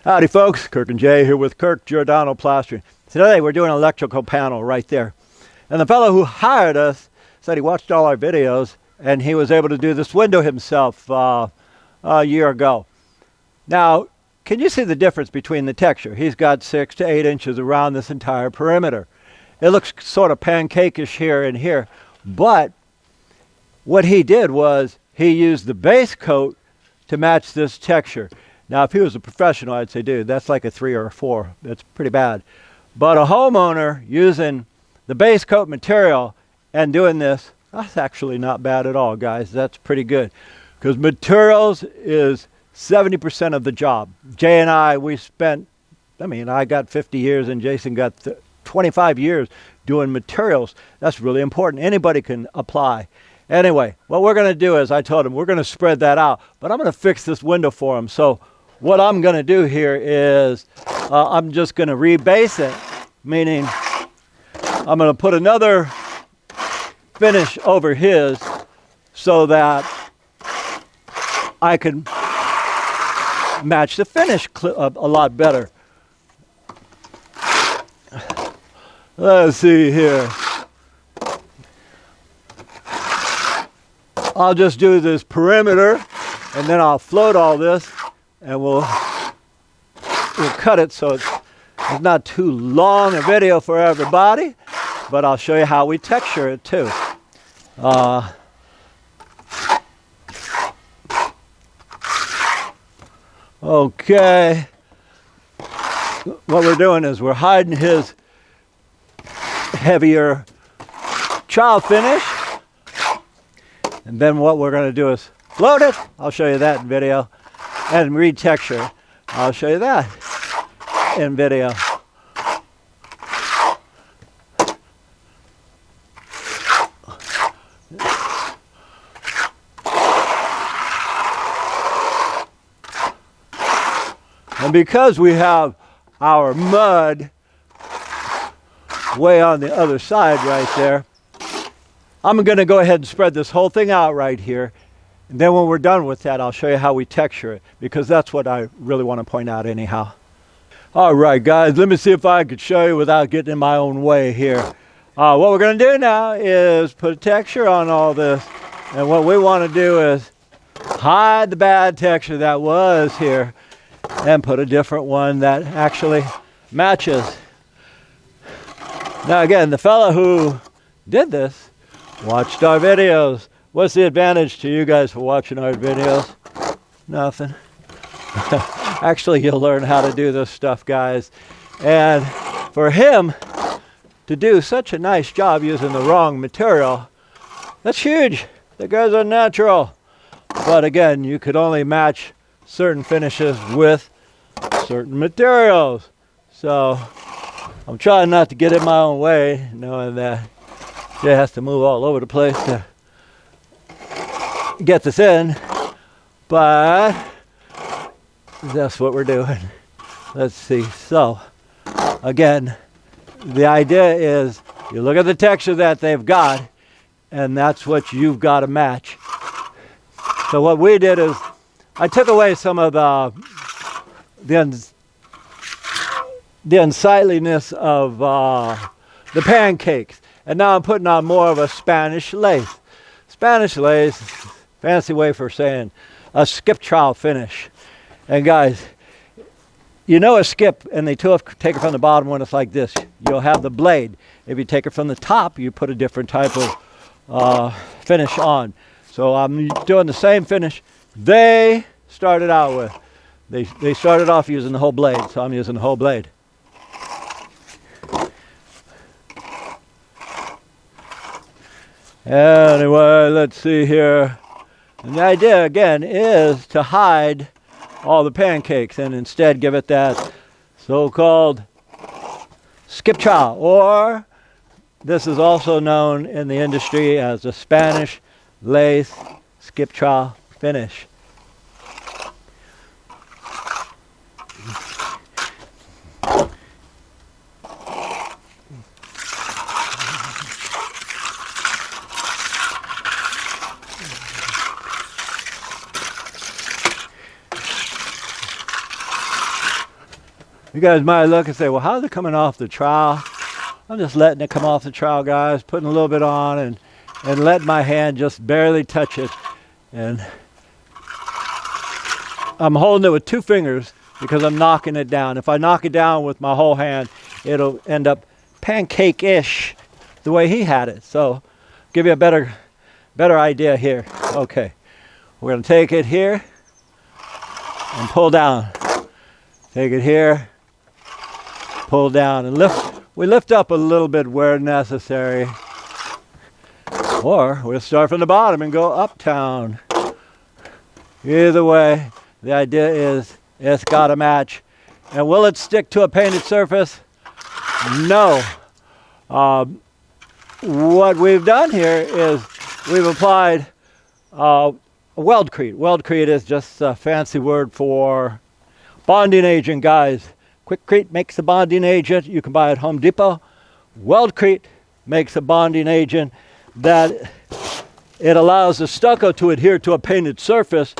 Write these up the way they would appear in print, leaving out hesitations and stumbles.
Howdy folks, Kirk and Jay here with Kirk, Giordano Plastering. Today we're doing an electrical panel right there. And the fellow who hired us said he watched all our videos and he was able to do this window himself a year ago. Now, can you see the difference between the texture? He's got 6 to 8 inches around this entire perimeter. It looks sort of pancake-ish here and here, but what he did was he used the base coat to match this texture. Now, if he was a professional, I'd say, dude, that's like a 3 or a 4. That's pretty bad. But a homeowner using the base coat material and doing this, that's actually not bad at all, guys. That's pretty good. Because materials is 70% of the job. Jay and I, we spent, I got 50 years and Jason got 25 years doing materials. That's really important. Anybody can apply. Anyway, what we're going to do is, I told him, we're going to spread that out. But I'm going to fix this window for him. So what I'm going to do here is I'm just going to rebase it, meaning I'm going to put another finish over his so that I can match the finish a lot better. Let's see here. I'll just do this perimeter and then I'll float all this and we'll cut it so it's not too long a video for everybody, but I'll show you how we texture it too. Okay. What we're doing is we're hiding his heavier trowel finish. And then what we're going to do is float it. I'll show you that in video. And retexture. I'll show you that in video. And because we have our mud way on the other side right there, I'm going to go ahead and spread this whole thing out right here. And then when we're done with that, I'll show you how we texture it, because that's what I really want to point out anyhow. All right, guys, let me see if I could show you without getting in my own way here. What we're going to do now is put a texture on all this. And what we want to do is hide the bad texture that was here and put a different one that actually matches. Now, again, the fellow who did this watched our videos. What's the advantage to you guys for watching our videos? Nothing. Actually, you'll learn how to do this stuff, guys. And for him to do such a nice job using the wrong material, that's huge. The guy's unnatural. But again, you could only match certain finishes with certain materials. So I'm trying not to get in my own way, knowing that Jay has to move all over the place to get this in, but that's what we're doing. Let's see. So again, the idea is you look at the texture that they've got, and that's what you've got to match. So what we did is I took away some of the unsightliness of the pancakes, and now I'm putting on more of a Spanish lace. Spanish lace, fancy way for saying a skip-trowel finish. And guys, you know a skip, and they take it from the bottom when it's like this. You'll have the blade. If you take it from the top, you put a different type of finish on. So I'm doing the same finish they started out with. They started off using the whole blade, so I'm using the whole blade. Anyway, let's see here. And the idea, again, is to hide all the pancakes and instead give it that so-called skip-trowel, or this is also known in the industry as a Spanish lace skip-trowel finish. You guys might look and say, well, how's it coming off the trowel? I'm just letting it come off the trowel, guys, putting a little bit on and letting my hand just barely touch it. And I'm holding it with 2 fingers because I'm knocking it down. If I knock it down with my whole hand, it'll end up pancake-ish the way he had it. So give you a better idea here. Okay, we're going to take it here and pull down. Take it here, pull down and lift. We lift up a little bit where necessary. Or we'll start from the bottom and go uptown. Either way, the idea is it's got to match. And will it stick to a painted surface? No. What we've done here is we've applied weldcrete. Weldcrete is just a fancy word for bonding agent, guys. Quickcrete makes a bonding agent. You can buy it at Home Depot. Weldcrete makes a bonding agent that it allows the stucco to adhere to a painted surface.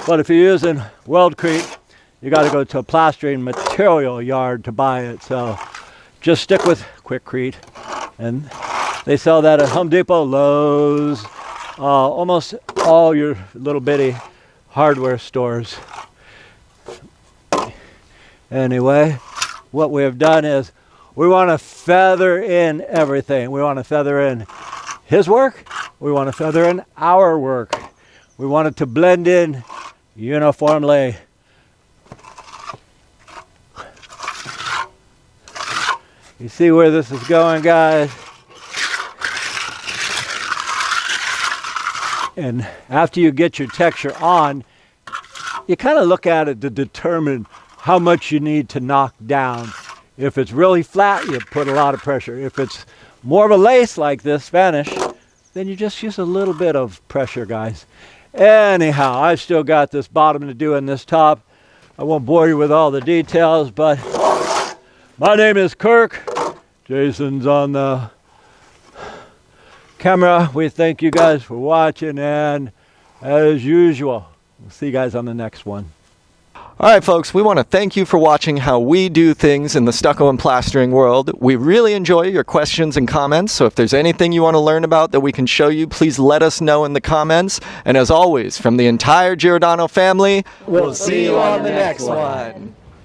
But if you're using weldcrete, you got to go to a plastering material yard to buy it. So just stick with Quickcrete. And they sell that at Home Depot, Lowe's, almost all your little bitty hardware stores. Anyway, what we have done is we want to feather in everything. We want to feather in his work. We want to feather in our work. We want it to blend in uniformly. You see where this is going, guys? And after you get your texture on, you kind of look at it to determine how much you need to knock down. If it's really flat, you put a lot of pressure. If it's more of a lace like this, Spanish, then you just use a little bit of pressure, guys. Anyhow, I've still got this bottom to do and this top. I won't bore you with all the details, but my name is Kirk. Jason's on the camera. We thank you guys for watching, and as usual, we'll see you guys on the next one. All right, folks, we want to thank you for watching how we do things in the stucco and plastering world. We really enjoy your questions and comments, so if there's anything you want to learn about that we can show you, please let us know in the comments. And as always, from the entire Giordano family, we'll see you on the next one.